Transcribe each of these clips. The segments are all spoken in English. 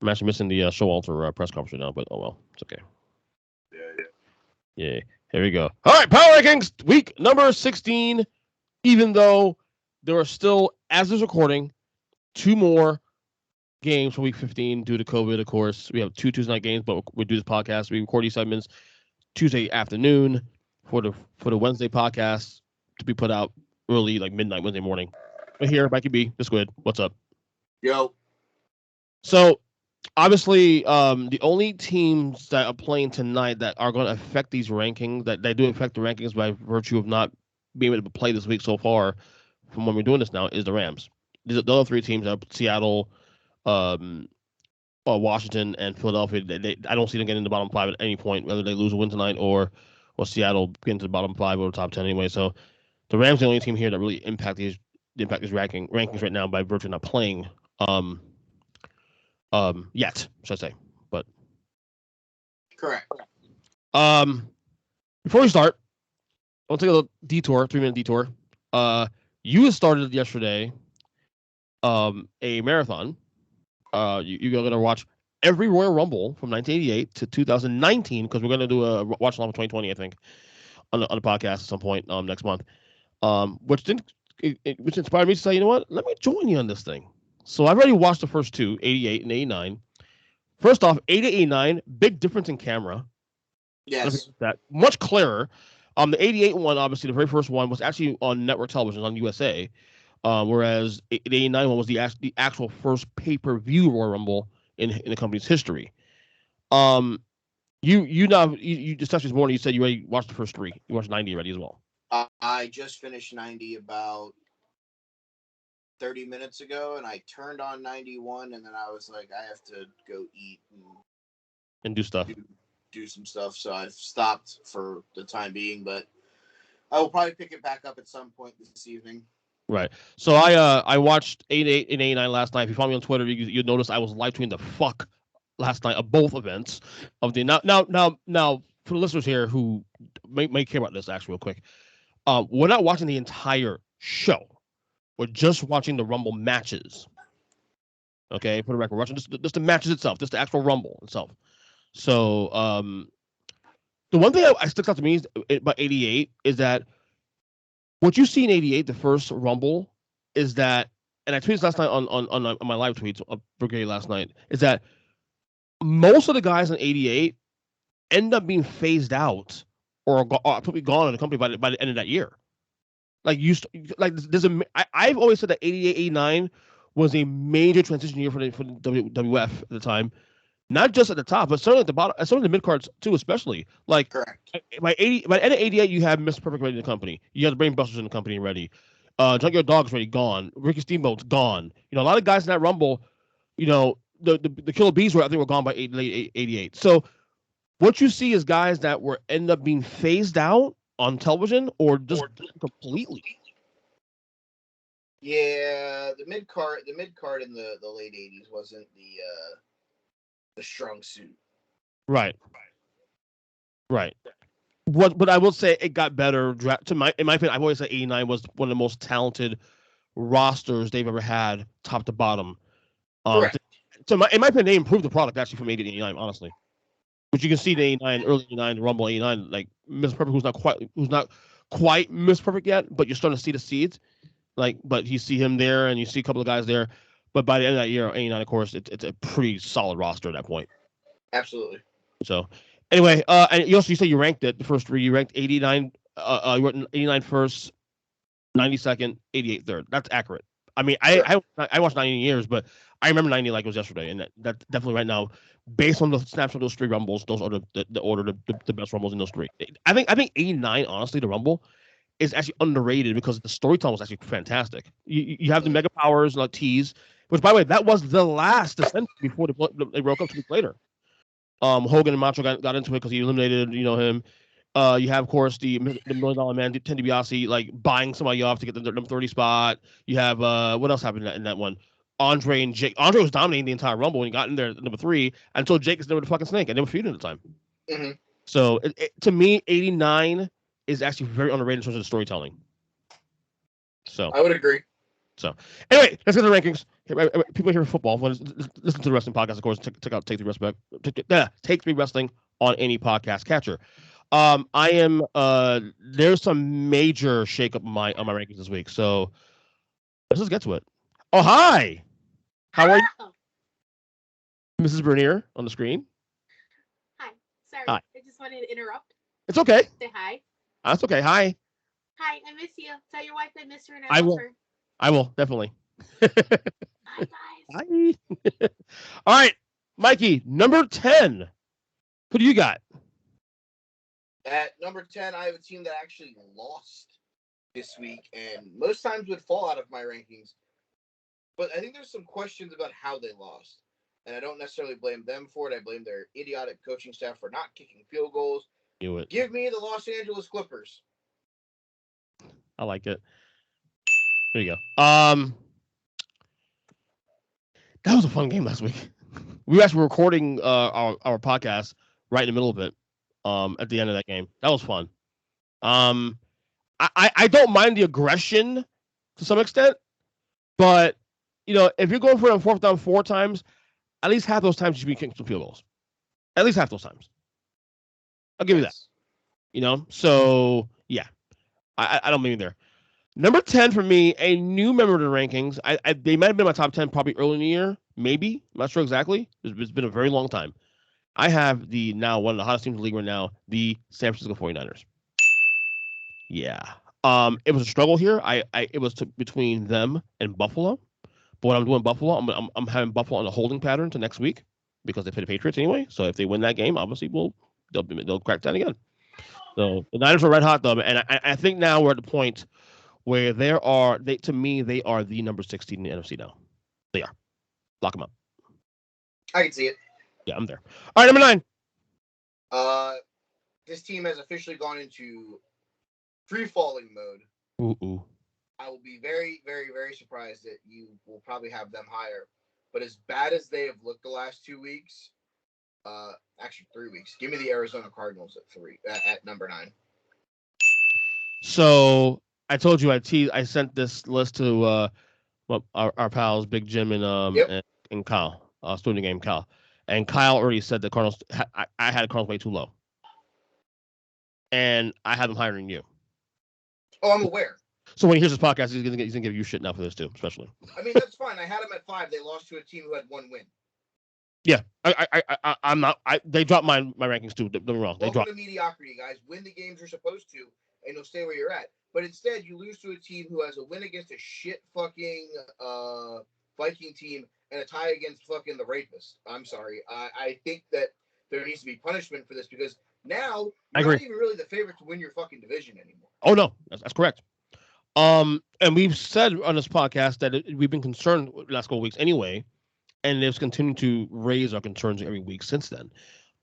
I'm actually missing the Showalter press conference right now, but oh well, it's okay. Yeah. Here we go. All right, power rankings, week number 16. Even though there are still, as is recording, 2 more games for week 15 due to COVID, of course. We have 2 Tuesday night games, but we do this podcast. We record these segments Tuesday afternoon for the Wednesday podcast to be put out early, like midnight Wednesday morning. But here, Mikey B, the Squid. What's up? Yo. So, obviously, the only teams that are playing tonight that are going to affect these rankings, that they do affect the rankings by virtue of not being able to play this week so far, from when we're doing this now, is the Rams. The other 3 teams are Seattle, Washington, and Philadelphia. I don't see them getting in the bottom 5 at any point, whether they lose or win tonight, or Seattle get into the bottom 5 or the top 10 anyway. So the Rams are the only team here that really impact these rankings right now by virtue of not playing yet, should I say. But correct. Before we start, I'll take a little detour, 3-minute detour. You started yesterday a marathon. You're going to watch every Royal Rumble from 1988 to 2019, because we're going to do a watch along with 2020, I think, on the podcast at some point next month. Which inspired me to say, you know what? Let me join you on this thing. So I've already watched the first 2, 88 and 89. First off, 88, 89, big difference in camera. Yes. That much clearer. The 88 one, obviously, the very first one was actually on network television on USA, whereas the 89 one was the actual first pay-per-view Royal Rumble in the company's history. You just touched this morning. You said you already watched the first 3. You watched 90 already as well. I just finished 90 about 30 minutes ago, and I turned on 91, and then I was like, I have to go eat and do stuff. Do some stuff, so I've stopped for the time being, but I will probably pick it back up at some point this evening. Right. So I watched 88 and 89 last night. If you follow me on Twitter, you'd notice I was live tweeting the fuck last night of both events of the now for the listeners here who may care about this actually real quick. We're not watching the entire show. We're just watching the Rumble matches. Okay, for the record, we're watching just the matches itself, just the actual Rumble itself. So the one thing that sticks out to me about 88 is that what you see in 88, the first Rumble, is that, and I tweeted this last night on my live tweets of Brigade last night, is that most of the guys in 88 end up being phased out or probably gone in the company by the end of that year. I've always said that 88, 89 was a major transition year for the WWF at the time. Not just at the top, but certainly at the bottom, certainly the mid cards too, especially. Like, correct. By the end of 88, you have Mr. Perfect ready in the company. You have the Brain Busters in the company ready. Junkyard Dog's ready, gone. Ricky Steamboat's gone. A lot of guys in that Rumble, the Killer Bees were gone by late 88. So what you see is guys that end up being phased out on television or just completely. Yeah, the mid card in the late 80s wasn't the strong suit. Right. But I will say it got better. In my opinion, I've always said 89 was one of the most talented rosters they've ever had, top to bottom. Correct. In my opinion, they improved the product actually from 88 to 89, honestly. But you can see the 89, early 89, Rumble 89, like Mr. Perfect, who's not quite Mr. Perfect yet, but you're starting to see the seeds. But you see him there, and you see a couple of guys there. But by the end of that year, 89, of course, it's a pretty solid roster at that point. Absolutely. So, anyway, and you said you ranked it, the first 3. You ranked 89, you went 89 first, 90 second, 88 third. That's accurate. I mean, I watched 90 years, but I remember 90 like it was yesterday, and that definitely right now, based on the snaps of those 3 Rumbles, those are the order, the best Rumbles in those 3. I think 89, honestly, the Rumble is actually underrated because the storytelling was actually fantastic. You have the Mega Powers and tease, which, by the way, that was the last ascension before they broke up 2 weeks later. Hogan and Macho got into it because he eliminated him. You have, of course, the $1 Million Man, Ted DiBiase, buying somebody off to get the number 30 spot. You have what else happened in that one? Andre and Jake. Andre was dominating the entire Rumble when he got in there at number 3 until Jake is never the fucking snake, and they were feuding at the time. Mm-hmm. So to me, 89 is actually very underrated in terms of the storytelling. So I would agree. So anyway, let's get to the rankings. people here for football. Listen to the wrestling podcast, of course. Check out Take Three Wrestling on any podcast catcher. I am. There's some major shakeup on my rankings this week, so let's just get to it. Oh, hi. How are you, Mrs. Bernier, on the screen? Hi. Sorry, Hi. I just wanted to interrupt. It's okay. Say hi. That's okay. Hi. Hi, I miss you. Tell your wife I miss her and I I love will. her. I will definitely. Bye, guys. Hi. All right, Mikey, number 10. Who do you got? At number 10, I have a team that actually lost this week and most times would fall out of my rankings. But I think there's some questions about how they lost. And I don't necessarily blame them for it. I blame their idiotic coaching staff for not kicking field goals. Knew it. Give me the Los Angeles Clippers. I like it. There you go. That was a fun game last week. We actually were recording our podcast right in the middle of it. At the end of that game, that was fun. I don't mind the aggression to some extent, but if you're going for it on fourth down 4 times, at least half those times you should be kicking some field goals. At least half those times. I'll give you that. So yeah, I don't mean there. Number 10 for me, a new member to the rankings. They might have been in my top 10 probably early in the year, maybe. I'm not sure exactly. It's been a very long time. I have now one of the hottest teams in the league right now, the San Francisco 49ers. Yeah. It was a struggle here. It was between them and Buffalo. But when I'm doing Buffalo, I'm having Buffalo on a holding pattern to next week because they play the Patriots anyway. So if they win that game, obviously they'll crack that again. So the Niners are red hot though, and I think now we're at the point where they are the number 16 in the NFC now. They are. Lock them up. I can see it. Yeah, I'm there. All right, number 9. This team has officially gone into free-falling mode. Ooh. I will be very, very, very surprised that you will probably have them higher. But as bad as they have looked the last 2 weeks, actually 3 weeks, give me the Arizona Cardinals at number 9. So I told you I sent this list to our pals Big Jim and Kyle, student game Kyle, and Kyle already said the Cardinals. I had the Cardinals way too low, and I have them higher than you. Oh, I'm aware. So when he hears this podcast, he's gonna give you shit now for this too, especially. I mean, that's fine. I had them at 5. They lost to a team who had 1 win. Yeah, I'm not. They dropped my rankings too. Don't get me wrong. They Welcome dropped. to mediocrity, guys. Win the games you're supposed to, and you'll stay where you're at. But instead, you lose to a team who has a win against a shit fucking Viking team and a tie against fucking the rapist. I'm sorry. I think that there needs to be punishment for this because now you're not even really the favorite to win your fucking division anymore. Oh no, that's correct. And we've said on this podcast that we've been concerned the last couple of weeks anyway, and they've continued to raise our concerns every week since then.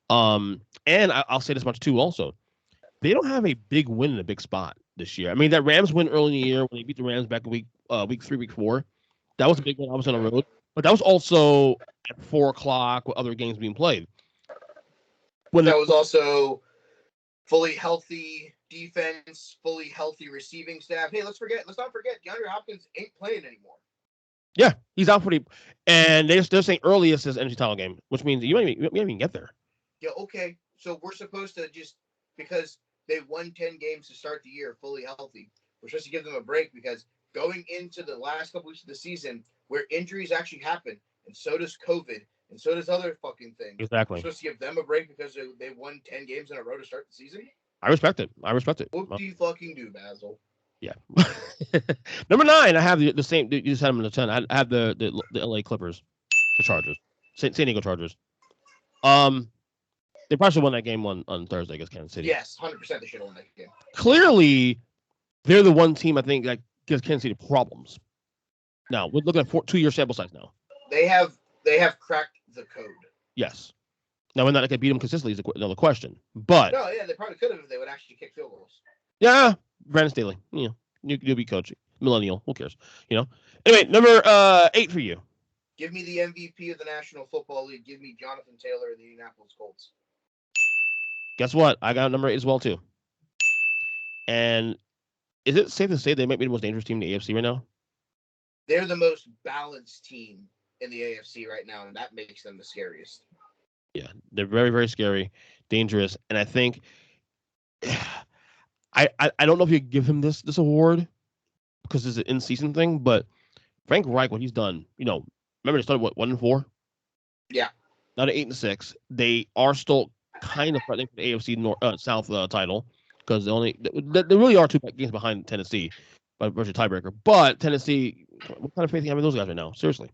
And I'll say this much too also. They don't have a big win in a big spot this year. I mean, that Rams win early in the year when they beat the Rams back in week 3, week 4. That was a big one. I was on the road. But that was also at 4 o'clock with other games being played. That was also fully healthy defense, fully healthy receiving staff. Hey, let's not forget, DeAndre Hopkins ain't playing anymore. Yeah, he's out and they're saying earliest is NFC title game, which means you might even get there. Yeah, okay. So we're supposed to just, because they won 10 games to start the year fully healthy, we're supposed to give them a break because going into the last couple weeks of the season where injuries actually happen, and so does COVID, and so does other fucking things. Exactly. We're supposed to give them a break because they won 10 games in a row to start the season? I respect it. What do you fucking do, Basil? Yeah. Number 9, I have the same. You just had them in the 10. I have the LA Clippers, the Chargers, San Diego Chargers. They probably should won that game on Thursday against Kansas City. Yes, 100% they should have won that game. Clearly, they're the one team I think that gives Kansas City problems. Now we're looking at 2-year sample size now. They have cracked the code. Yes. Now we're not going to beat them consistently is another question, but no, yeah, they probably could have if they would actually kick field goals. Yeah, Brandon Staley. You'll be coaching. Millennial. Who cares? Anyway, number 8 for you. Give me the MVP of the National Football League. Give me Jonathan Taylor of the Indianapolis Colts. Guess what? I got number 8 as well too. And is it safe to say they might be the most dangerous team in the AFC right now? they're the most balanced team in the AFC right now, and that makes them the scariest. Yeah, they're very, very scary, dangerous, and I think I don't know if you give him this award because it's an in-season thing, but Frank Reich, what he's done, remember they started what 1-4, Yeah, now to 8-6. They are still kind of fighting for the AFC South title because they really are 2 games behind Tennessee by virtue of tiebreaker. But Tennessee, what kind of faith do you have in those guys right now? Seriously,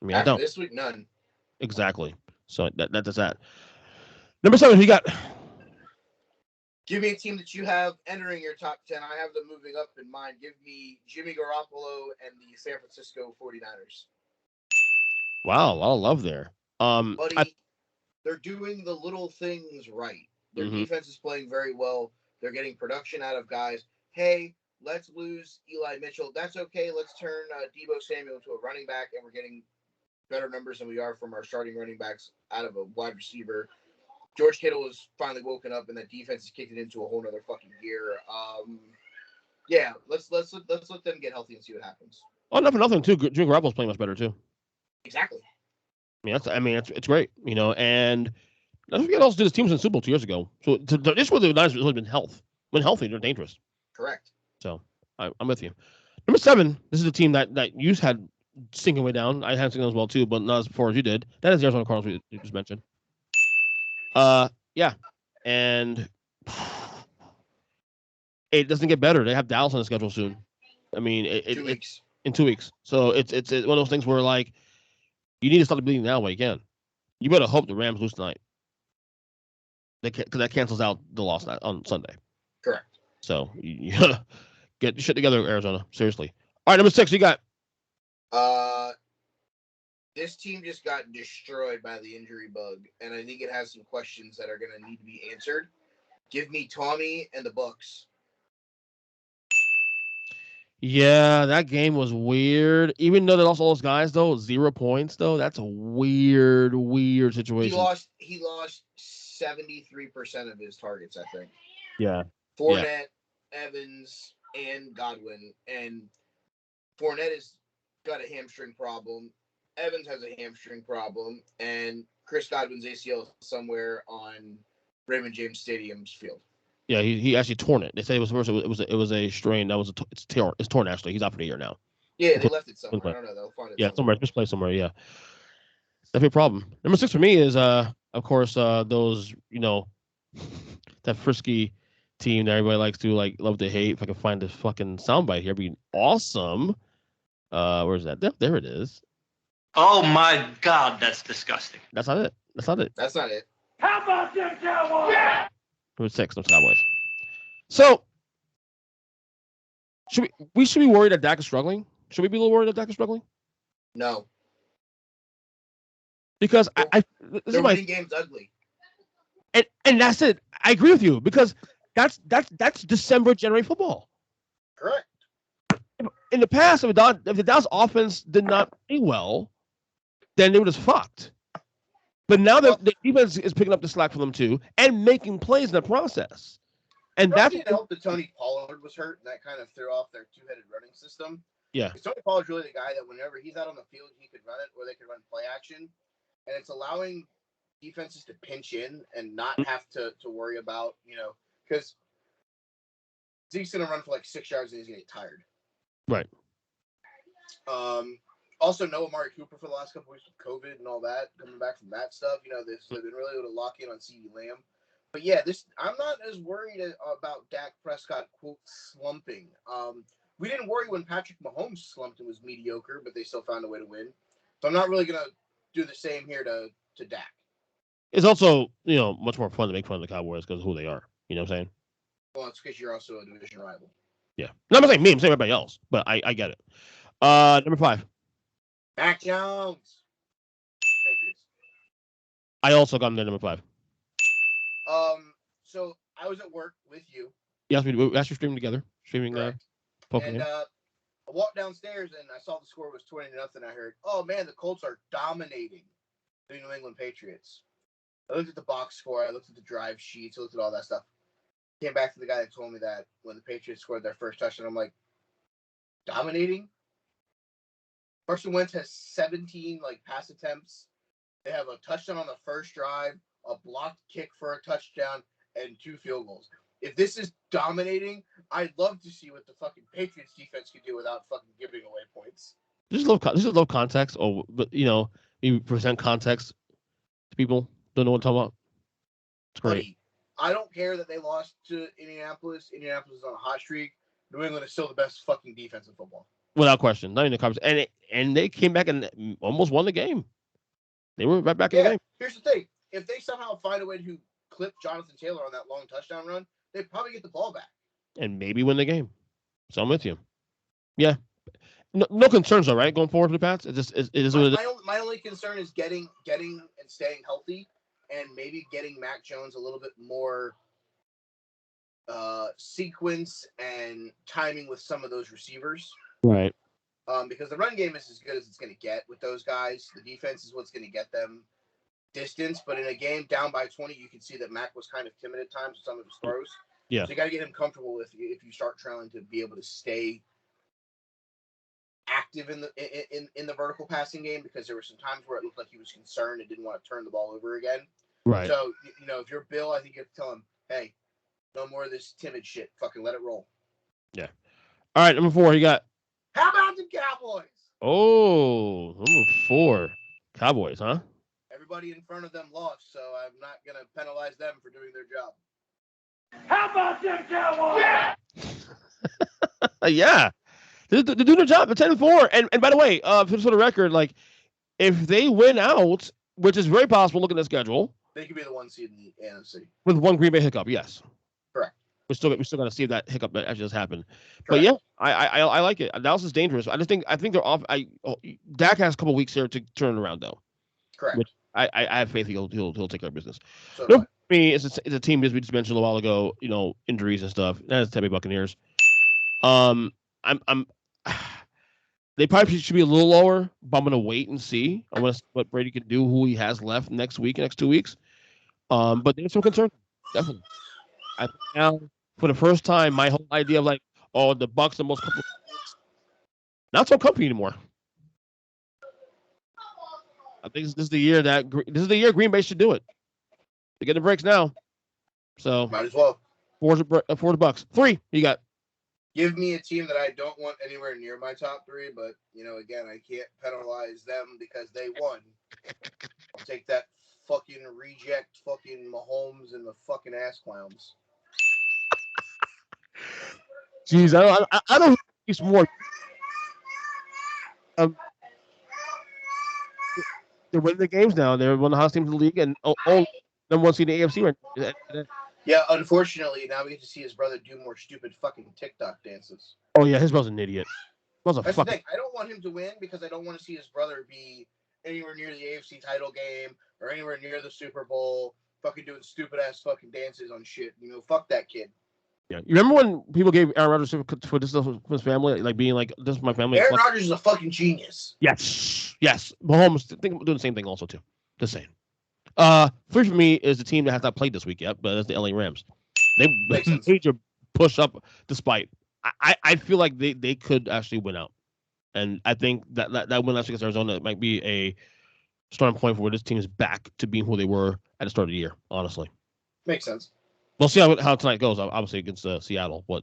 I mean, I after don't this week, none. exactly. So that's that. Number 7, who you got? Give me a team that you have entering your top 10. I have them moving up in mind. Give me Jimmy Garoppolo and the San Francisco 49ers. Wow, a lot of love there. Buddy, they're doing the little things right. Their defense is playing very well. They're getting production out of guys. Hey, let's lose Eli Mitchell. That's okay. Let's turn Deebo Samuel into a running back, and we're getting better numbers than we are from our starting running backs out of a wide receiver. George Kittle has finally woken up, and that defense has kicked it into a whole nother fucking gear. Yeah, let's let them get healthy and see what happens. Oh, not for nothing too. Jimmy Garoppolo's playing much better too. Exactly. It's great, and that's what else did his teams in the Super Bowl 2 years ago. So this was the Niners really been health. When healthy, they're dangerous. Correct. So I'm with you. Number 7, this is a team that you had sinking way down. I had sinking as well too, but not as far as you did. That is the Arizona Cardinals you just mentioned. Yeah, and it doesn't get better. They have Dallas on the schedule soon. I mean, 2 weeks. In 2 weeks. So it's one of those things where like you need to start bleeding now while you can. You better hope the Rams lose tonight. Because that cancels out the loss on Sunday. Correct. So you get your shit together, Arizona. Seriously. All right, number 6, you got. This team just got destroyed by the injury bug, and I think it has some questions that are going to need to be answered. Give me Tommy and the Bucks. Yeah, that game was weird. Even though they lost all those guys, though, 0 points, though, that's a weird situation. He lost 73% of his targets, I think. Yeah. Fournette, Evans, and Godwin. And Fournette has got a hamstring problem. Evans has a hamstring problem. And Chris Godwin's ACL is somewhere on Raymond James Stadium's field. Yeah, he actually torn it. They say it was a strain. It's torn actually. He's out for the year now. Yeah, they left it somewhere. I don't know. They'll find it. Yeah, somewhere. Misplaced somewhere. Yeah, definitely a problem. Number 6 for me is of course those that frisky team that everybody likes to love to hate. If I can find this fucking soundbite here, it'd be awesome. Where's that? There it is. Oh my God, that's disgusting. That's not it. That's not it. How about them Cowboys? Yeah! Number 6, those Cowboys. So should we be worried that Dak is struggling? Should we be a little worried that Dak is struggling? No. Because they're winning games ugly. And that's it. I agree with you because that's December January football. Correct. In the past, if the Dallas offense did not play well, then they were just fucked. But now the defense is picking up the slack for them too and making plays in the process. And that didn't help that Tony Pollard was hurt, and that kind of threw off their two-headed running system. Yeah. Tony Pollard's really the guy that whenever he's out on the field, he could run it, or they could run play action. And it's allowing defenses to pinch in and not have to worry about, because Zeke's going to run for like 6 yards and he's going to get tired. Right. Also, no Amari Cooper for the last couple weeks with COVID and all that, coming back from that stuff. They've been really able to lock in on CeeDee Lamb. But yeah, I'm not as worried about Dak Prescott, quote, slumping. We didn't worry when Patrick Mahomes slumped and was mediocre, but they still found a way to win. So I'm not really going to do the same here to Dak. It's also, much more fun to make fun of the Cowboys because of who they are. You know what I'm saying? Well, it's because you're also a division rival. Yeah. No, I'm not saying me. I'm saying everybody else. But I get it. Number 5. Mac Jones. Patriots. I also got him there, number 5. So I was at work with you. Yes, we actually streamed together. Streaming poker. And I walked downstairs and I saw the score was 20-0. I heard, oh man, the Colts are dominating the New England Patriots. I looked at the box score, I looked at the drive sheets, I looked at all that stuff. Came back to the guy that told me that when the Patriots scored their first touchdown, I'm like, dominating? Carson Wentz has 17 pass attempts. They have a touchdown on the first drive, a blocked kick for a touchdown, and 2 field goals. If this is dominating, I'd love to see what the fucking Patriots defense could do without fucking giving away points. This is low context, but you present context to people don't know what I'm talking about. It's great. Buddy, I don't care that they lost to Indianapolis. Indianapolis is on a hot streak. New England is still the best fucking defense in football. Without question, not even the conversation. And they came back and almost won the game. They were right back in the game. Here's the thing: if they somehow find a way to clip Jonathan Taylor on that long touchdown run, they probably get the ball back and maybe win the game. So I'm with you. Yeah, no concerns though, right? Going forward for the Pats, it is what it is. My only concern is getting and staying healthy, and maybe getting Mac Jones a little bit more sequence and timing with some of those receivers. Right. Because the run game is as good as it's going to get with those guys. The defense is what's going to get them distance. But in a game down by 20, you can see that Mac was kind of timid at times with some of his throws. Yeah. So you got to get him comfortable if you start trailing to be able to stay active in the vertical passing game, because there were some times where it looked like he was concerned and didn't want to turn the ball over again. Right. So, if you're Bill, I think you have to tell him, hey, no more of this timid shit. Fucking let it roll. Yeah. All right, number 4, you got. How about the Cowboys? Oh, number 4, Cowboys, huh? Everybody in front of them lost, so I'm not going to penalize them for doing their job. How about them Cowboys? Yeah. Yeah. They're doing their job. They're 10-4. And by the way, for the record, if they win out, which is very possible looking at the schedule, they could be the 1 seed in the NFC. With one Green Bay hiccup, yes. Correct. We still got to see if that hiccup that actually just happened. Correct. But yeah, I like it. Dallas is dangerous. I think they're off. Dak has a couple weeks here to turn around though. Correct. Which I have faith he'll take care of business. So for me, it's a team, as we just mentioned a while ago. Injuries and stuff. That's Tampa Bay Buccaneers. They probably should be a little lower, but I'm gonna wait and see. I want to see what Brady can do, who he has left next 2 weeks. But there's some concern, definitely. I think now, for the first time, my whole idea of the Bucs are the most comfortable, not so comfy anymore. I think this is the year Green Bay should do it. They're getting breaks now, so might as well. 4 the Bucs. 3 you got. Give me a team that I don't want anywhere near my top 3, but again, I can't penalize them because they won. I'll take that fucking reject fucking Mahomes and the fucking ass clowns. Jeez, I don't think more. They're winning the games now. They're one of the hottest teams in the league, and number 1 seed in the AFC right now. Yeah, unfortunately, now we get to see his brother do more stupid fucking TikTok dances. Oh yeah, his brother's an idiot. That's the thing. I don't want him to win because I don't want to see his brother be anywhere near the AFC title game or anywhere near the Super Bowl, fucking doing stupid ass fucking dances on shit. Fuck that kid. Yeah, you remember when people gave Aaron Rodgers for this stuff with his family, being like, "This is my family." Aaron Rodgers is a fucking genius. Yes. Mahomes doing the same thing also too. Just saying. 3 for me is the team that has not played this week yet, but that's the LA Rams. They major push up despite. I feel like they could actually win out, and I think that win last week against Arizona might be a starting point for where this team is back to being who they were at the start of the year. Honestly, makes sense. We'll see how tonight goes. Obviously against Seattle, but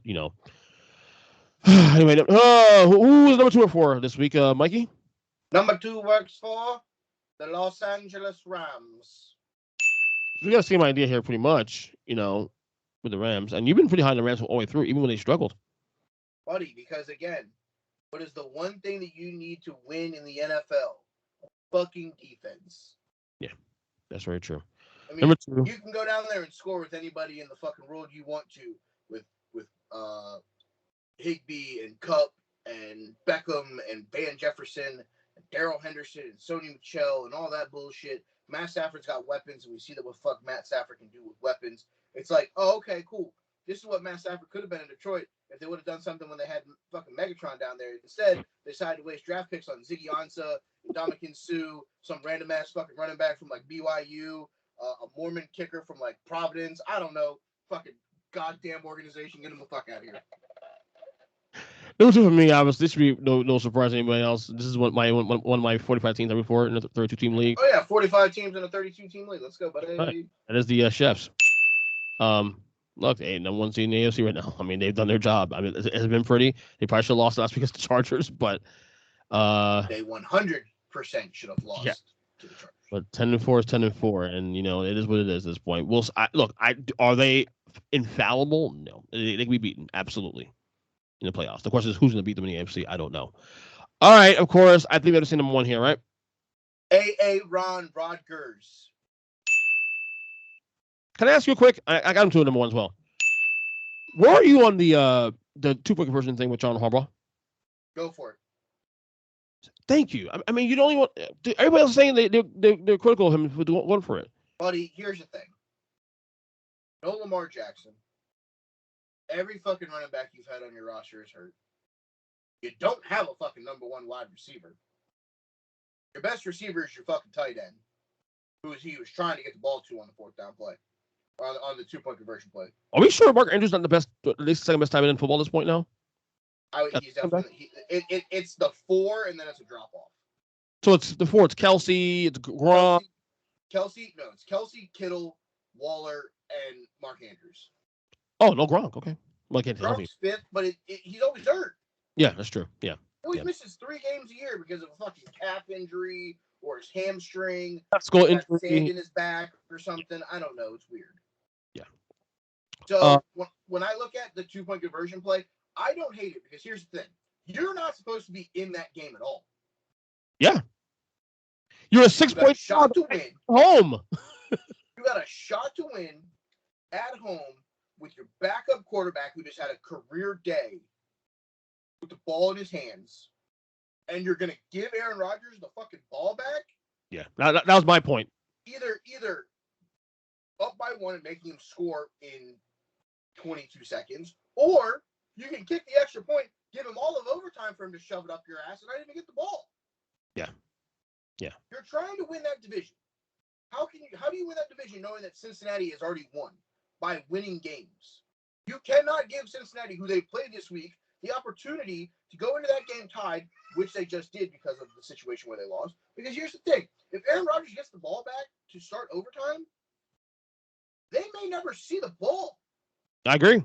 anyway, who is number 2 or 4 this week? Mikey. Number 2 works for the Los Angeles Rams. We got the same idea here, pretty much. With the Rams, and you've been pretty high on the Rams all the way through, even when they struggled. Buddy, because again, what is the one thing that you need to win in the NFL? Fucking defense. Yeah, that's very true. I mean, number 2. You can go down there and score with anybody in the fucking world you want to, with Higbee and Kupp and Beckham and Van Jefferson and Darrell Henderson and Sony Michel and all that bullshit. Matt Stafford's got weapons, and we see that what fuck Matt Stafford can do with weapons. It's like, oh, okay, cool. This is what Matt Stafford could have been in Detroit if they would have done something when they had fucking Megatron down there. Instead, they decided to waste draft picks on Ziggy Ansah, Ndamukong Suh, some random ass fucking running back from BYU, a Mormon kicker from Providence. I don't know. Fucking goddamn organization. Get them the fuck out of here. Number 2 for me, obviously, this should be no surprise to anybody else. This is one of my 45 teams I root for in a 32-team league. Oh yeah, 45 teams in a 32-team league. Let's go, buddy. Right. That is the Chefs. Look, they ain't number 1 seed in the AFC right now. I mean, they've done their job. I mean, it has been pretty. They probably should have lost last week against the Chargers, but they 100% should have lost to the Chargers. But 10-4 is 10-4, and it is what it is at this point. Are they infallible? No, they can be beaten absolutely in the playoffs. The question is who's going to beat them in the AFC. I don't know. All right, of course, I think we have to say number 1 here, right? Ron Rodgers. Can I ask you a quick? I got him to number 1 as well. Where are you on the 2-point conversion thing with John Harbaugh? Go for it. Thank you. I mean, you don't even want. Everybody else is saying they're critical of him for doing one for it. Buddy, here's the thing. No Lamar Jackson. Every fucking running back you've had on your roster is hurt. You don't have a fucking number 1 wide receiver. Your best receiver is your fucking tight end, he was trying to get the ball to on the 4th down play, on the 2-point conversion play. Are we sure Mark Andrews not the best, at least the second best tight end in football at this point now? He's definitely. It's the 4, and then it's a drop off. So it's the 4. It's Kelsey. It's Gronk. It's Kelsey, Kittle, Waller, and Mark Andrews. Oh no, Gronk. Okay, Gronk's 5th, but he's always hurt. Yeah, that's true. Yeah. He always misses 3 games a year because of a fucking calf injury or his hamstring. School injury. Sand in his back or something. I don't know. It's weird. Yeah. So when I look at the 2-point conversion play, I don't hate it because here's the thing. You're not supposed to be in that game at all. Yeah. You're a 6-point shot to win. Home. You got a shot to win at home with your backup quarterback who just had a career day with the ball in his hands, and you're going to give Aaron Rodgers the fucking ball back? Yeah, that was my point. Either up by 1 and making him score in 22 seconds, or you can kick the extra point, give him all of overtime for him to shove it up your ass, and not even get the ball. Yeah. Yeah. You're trying to win that division. How do you win that division knowing that Cincinnati has already won by winning games? You cannot give Cincinnati, who they played this week, the opportunity to go into that game tied, which they just did because of the situation where they lost. Because here's the thing. If Aaron Rodgers gets the ball back to start overtime, they may never see the ball. I agree.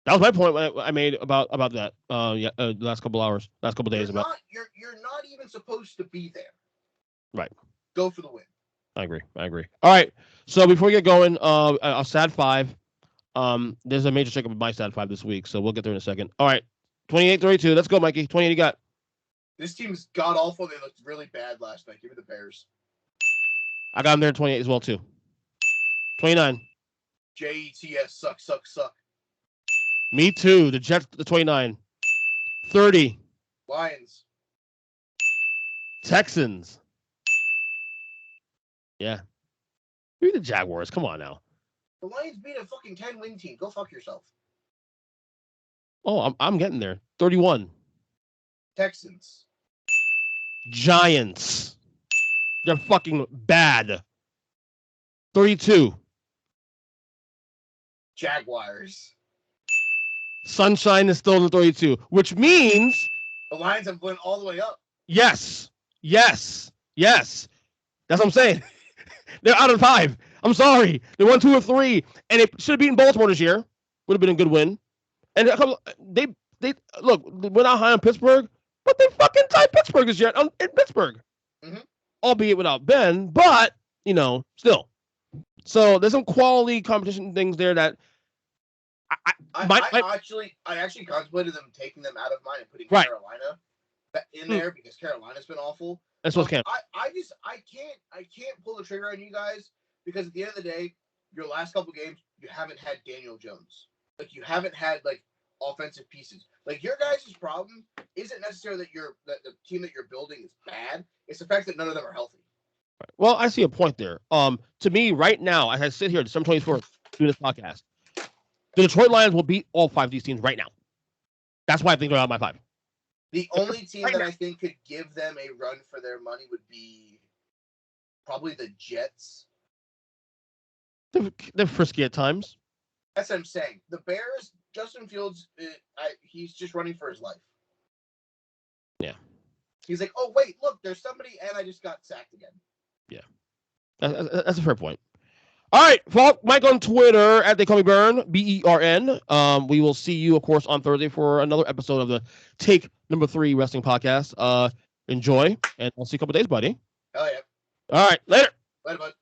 That was my point I made about that. The last couple days. You're not even supposed to be there. Right. Go for the win. I agree. All right. So before we get going, a sad 5. There's a major checkup with my sad 5 this week, so we'll get there in a second. All right. 28-32. Let's go, Mikey. 28 you got. This team's god awful. They looked really bad last night. Give me the Bears. I got them there at 28 as well, too. 29. Jets suck. Me too. The Jets, the 29. 30. Lions. Texans. Yeah. You're the Jaguars. Come on now. The Lions beat a fucking 10-win team. Go fuck yourself. Oh, I'm getting there. 31. Texans. Giants. They're fucking bad. 32. Jaguars. Sunshine is still in the 32, which means the Lions have went all the way up. Yes. That's what I'm saying. They're out of 5. I'm sorry. They won 2 or 3, and they should have beaten Baltimore this year. Would have been a good win. And they look, we're not high on Pittsburgh, but they fucking tied Pittsburgh this year in Pittsburgh. Mm-hmm. Albeit without Ben, but still. So there's some quality competition things there that I actually contemplated them taking them out of mine and putting Carolina in there because Carolina's been awful. That's what's camp. I can't pull the trigger on you guys because at the end of the day, your last couple games you haven't had Daniel Jones. Like you haven't had like offensive pieces. Like your guys' problem isn't necessarily that the team that you're building is bad. It's the fact that none of them are healthy. Well, I see a point there. To me, right now, as I sit here, December 24th, doing this podcast, the Detroit Lions will beat all 5 of these teams right now. That's why I think they're out of my 5. The only team that I think could give them a run for their money would be probably the Jets. They're frisky at times. That's what I'm saying. The Bears Justin Fields, he's just running for his life. Yeah. He's like, oh wait, look, there's somebody, and I just got sacked again. Yeah, that's a fair point. All right, follow Mike on Twitter at They Call Me Bern, BERN. We will see you, of course, on Thursday for another episode of the Take Number 3 Wrestling Podcast. Enjoy, and I'll see you in a couple days, buddy. Hell yeah. All right, later. Later, bud.